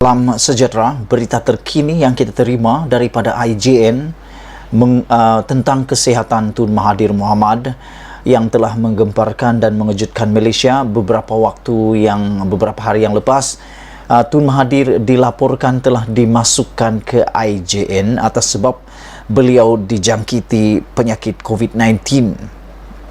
Salam sejahtera, berita terkini yang kita terima daripada IJN tentang kesihatan Tun Mahathir Mohamad yang telah menggemparkan dan mengejutkan Malaysia beberapa hari yang lepas. Tun Mahathir dilaporkan telah dimasukkan ke IJN atas sebab beliau dijangkiti penyakit COVID-19.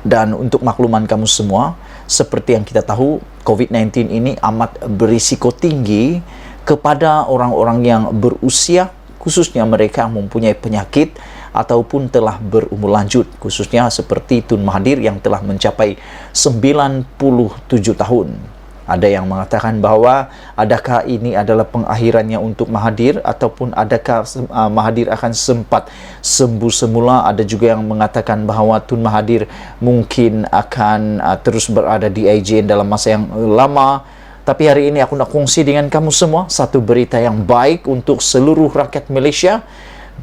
Dan untuk makluman kamu semua, seperti yang kita tahu, COVID-19 ini amat berisiko tinggi kepada orang-orang yang berusia, khususnya mereka yang mempunyai penyakit ataupun telah berumur lanjut, khususnya seperti Tun Mahathir yang telah mencapai 97 tahun. Ada yang mengatakan bahawa adakah ini adalah pengakhirannya untuk Mahathir ataupun adakah Mahathir akan sempat sembuh semula. Ada juga yang mengatakan bahawa Tun Mahathir mungkin akan terus berada di IJN dalam masa yang lama. Tapi hari ini aku nak kongsi dengan kamu semua satu berita yang baik untuk seluruh rakyat Malaysia.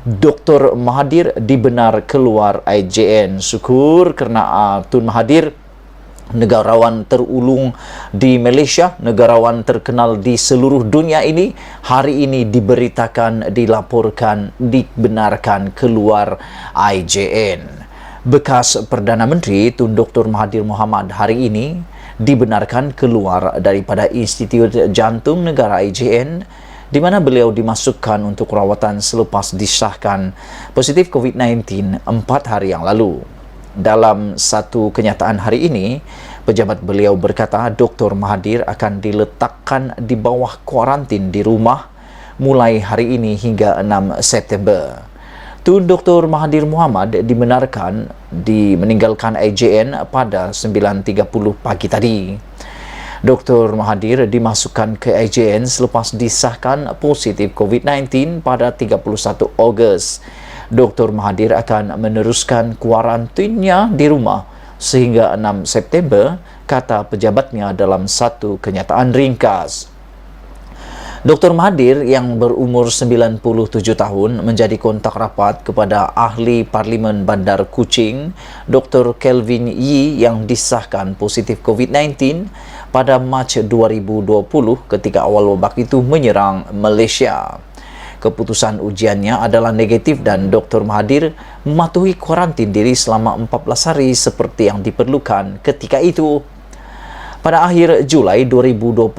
Dr. Mahathir dibenar keluar IJN. Syukur kerana Tun Mahathir, negarawan terulung di Malaysia, negarawan terkenal di seluruh dunia ini, hari ini dilaporkan, dibenarkan keluar IJN. Bekas Perdana Menteri Tun Dr. Mahathir Mohamad hari ini dibenarkan keluar daripada Institut Jantung Negara IJN, di mana beliau dimasukkan untuk rawatan selepas disahkan positif COVID-19 4 hari yang lalu. Dalam satu kenyataan hari ini, pejabat beliau berkata Dr. Mahathir akan diletakkan di bawah kuarantin di rumah mulai hari ini hingga 6 September. Tun Dr. Mahathir Mohamad dibenarkan meninggalkan IJN pada 9.30 pagi tadi. Dr. Mahathir dimasukkan ke IJN selepas disahkan positif COVID-19 pada 31 Ogos. Dr. Mahathir akan meneruskan kuarantinnya di rumah sehingga 6 September, kata pejabatnya dalam satu kenyataan ringkas. Dr. Mahathir yang berumur 97 tahun menjadi kontak rapat kepada ahli Parlimen Bandar Kuching, Dr. Kelvin Yee, yang disahkan positif COVID-19 pada Mac 2020 ketika awal wabak itu menyerang Malaysia. Keputusan ujiannya adalah negatif dan Dr. Mahathir mematuhi kuarantin diri selama 14 hari seperti yang diperlukan ketika itu. Pada akhir Julai 2021,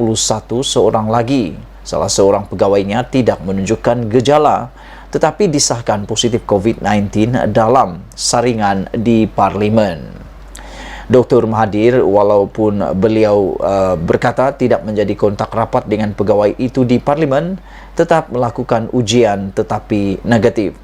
salah seorang pegawainya tidak menunjukkan gejala tetapi disahkan positif COVID-19 dalam saringan di Parlimen. Dr. Mahathir, walaupun beliau berkata tidak menjadi kontak rapat dengan pegawai itu di Parlimen, tetap melakukan ujian tetapi negatif.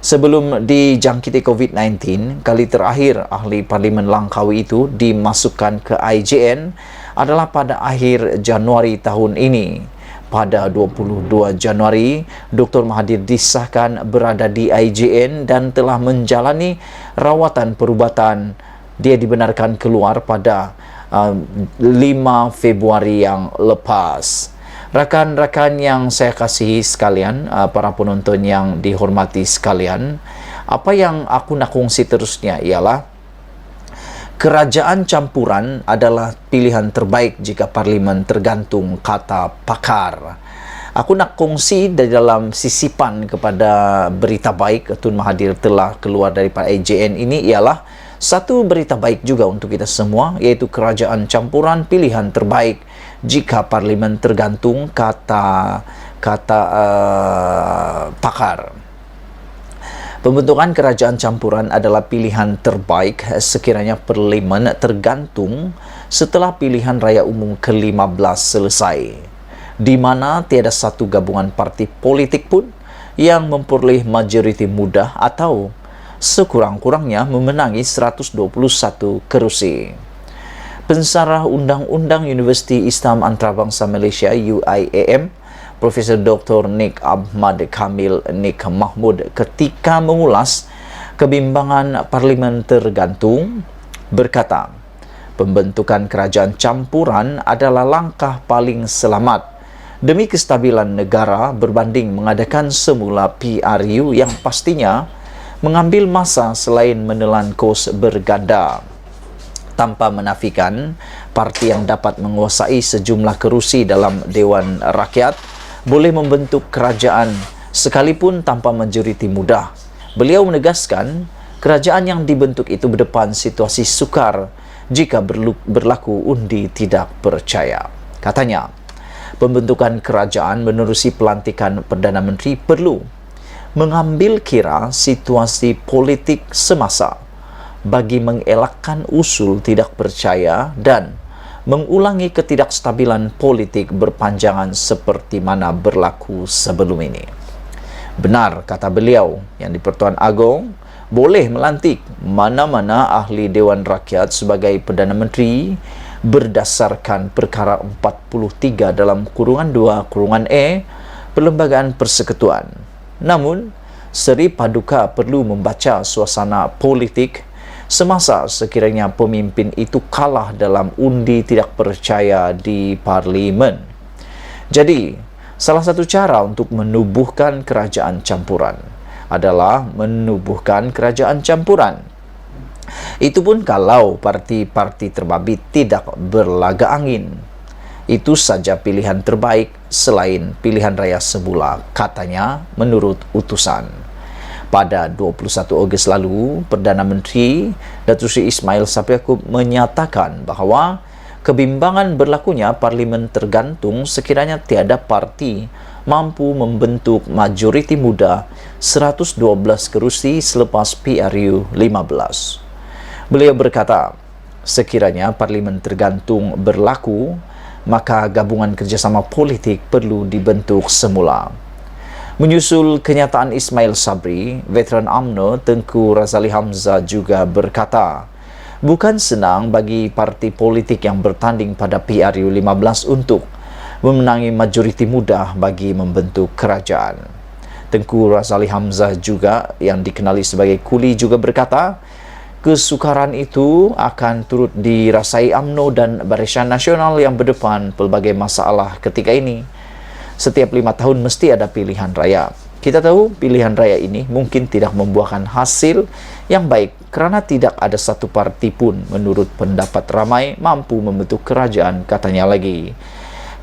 Sebelum dijangkiti COVID-19, kali terakhir ahli Parlimen Langkawi itu dimasukkan ke IJN adalah pada akhir Januari tahun ini. Pada 22 Januari, Dr. Mahathir disahkan berada di IJN dan telah menjalani rawatan perubatan. Dia dibenarkan keluar pada 5 Februari yang lepas. Rakan-rakan yang saya kasihi sekalian, para penonton yang dihormati sekalian, apa yang aku nak kongsi terusnya ialah kerajaan campuran adalah pilihan terbaik jika Parlimen tergantung, kata pakar. Aku nak kongsi dari dalam sisipan kepada berita baik Tun Mahathir telah keluar daripada IJN ini ialah satu berita baik juga untuk kita semua, iaitu kerajaan campuran pilihan terbaik jika Parlimen tergantung, kata pakar. Pembentukan kerajaan campuran adalah pilihan terbaik sekiranya Parlimen tergantung setelah pilihan raya umum ke-15 selesai, di mana tiada satu gabungan parti politik pun yang memperoleh majoriti mudah atau sekurang-kurangnya memenangi 121 kerusi. Pensarah Undang-Undang Universiti Islam Antarabangsa Malaysia UIAM, Profesor Dr. Nik Ahmad Kamil Nik Mahmud, ketika mengulas kebimbangan Parlimen tergantung, berkata, pembentukan kerajaan campuran adalah langkah paling selamat demi kestabilan negara berbanding mengadakan semula PRU yang pastinya mengambil masa selain menelan kos berganda. Tanpa menafikan parti yang dapat menguasai sejumlah kerusi dalam Dewan Rakyat boleh membentuk kerajaan sekalipun tanpa majoriti mudah. Beliau menegaskan kerajaan yang dibentuk itu berdepan situasi sukar jika berlaku undi tidak percaya. Katanya, pembentukan kerajaan menerusi pelantikan Perdana Menteri perlu mengambil kira situasi politik semasa bagi mengelakkan usul tidak percaya dan mengulangi ketidakstabilan politik berpanjangan seperti mana berlaku sebelum ini. Benar kata beliau yang di-Pertuan Agong boleh melantik mana-mana ahli Dewan Rakyat sebagai Perdana Menteri berdasarkan perkara 43 dalam kurungan 2 kurungan E Perlembagaan Persekutuan. Namun, Seri Paduka perlu membaca suasana politik semasa sekiranya pemimpin itu kalah dalam undi tidak percaya di Parlimen. Jadi, salah satu cara untuk menubuhkan kerajaan campuran adalah menubuhkan kerajaan campuran. Itu pun kalau parti-parti terbabit tidak berlaga angin. Itu saja pilihan terbaik selain pilihan raya semula, katanya menurut utusan. Pada 21 Ogos lalu, Perdana Menteri Datuk Seri Ismail Sabri Yaakob menyatakan bahawa kebimbangan berlakunya parlimen tergantung sekiranya tiada parti mampu membentuk majoriti muda 112 kerusi selepas PRU 15. Beliau berkata, sekiranya parlimen tergantung berlaku, maka gabungan kerjasama politik perlu dibentuk semula. Menyusul kenyataan Ismail Sabri, veteran UMNO Tengku Razali Hamzah juga berkata, bukan senang bagi parti politik yang bertanding pada PRU 15 untuk memenangi majoriti mudah bagi membentuk kerajaan. Tengku Razali Hamzah juga yang dikenali sebagai Kuli juga berkata, kesukaran itu akan turut dirasai UMNO dan Barisan Nasional yang berdepan pelbagai masalah ketika ini. Setiap 5 tahun mesti ada pilihan raya. Kita tahu pilihan raya ini mungkin tidak membuahkan hasil yang baik kerana tidak ada satu parti pun menurut pendapat ramai mampu membentuk kerajaan, katanya lagi.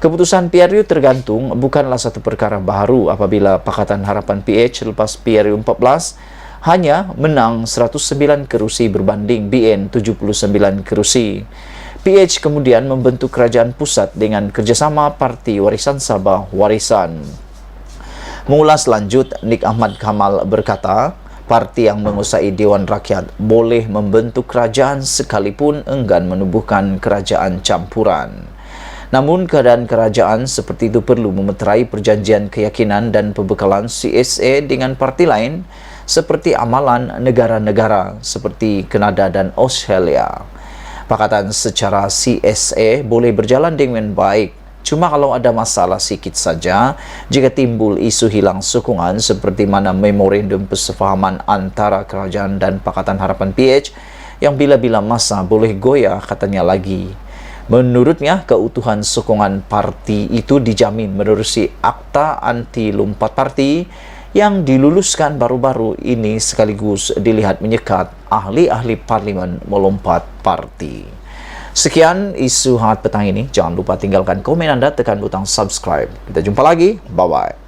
Keputusan PRU tergantung bukanlah satu perkara baru apabila Pakatan Harapan PH lepas PRU 14 hanya menang 109 kerusi berbanding BN 79 kerusi. PH kemudian membentuk kerajaan pusat dengan kerjasama Parti Warisan Sabah Warisan. Mengulas lanjut, Nik Ahmad Kamal berkata, parti yang menguasai Dewan Rakyat boleh membentuk kerajaan sekalipun enggan menubuhkan kerajaan campuran. Namun keadaan kerajaan seperti itu perlu memeterai perjanjian keyakinan dan pembekalan CSA dengan parti lain seperti amalan negara-negara seperti Kanada dan Australia. Pakatan secara CSA boleh berjalan dengan baik, cuma kalau ada masalah sikit saja jika timbul isu hilang sokongan seperti mana memorandum persefahaman antara kerajaan dan Pakatan Harapan PH yang bila-bila masa boleh goyah, katanya lagi. Menurutnya, keutuhan sokongan parti itu dijamin menerusi Akta Anti Lompat Parti yang diluluskan baru-baru ini sekaligus dilihat menyekat ahli-ahli parlimen melompat parti. Sekian isu hangat petang ini. Jangan lupa tinggalkan komen anda, tekan butang subscribe. Kita jumpa lagi. Bye-bye.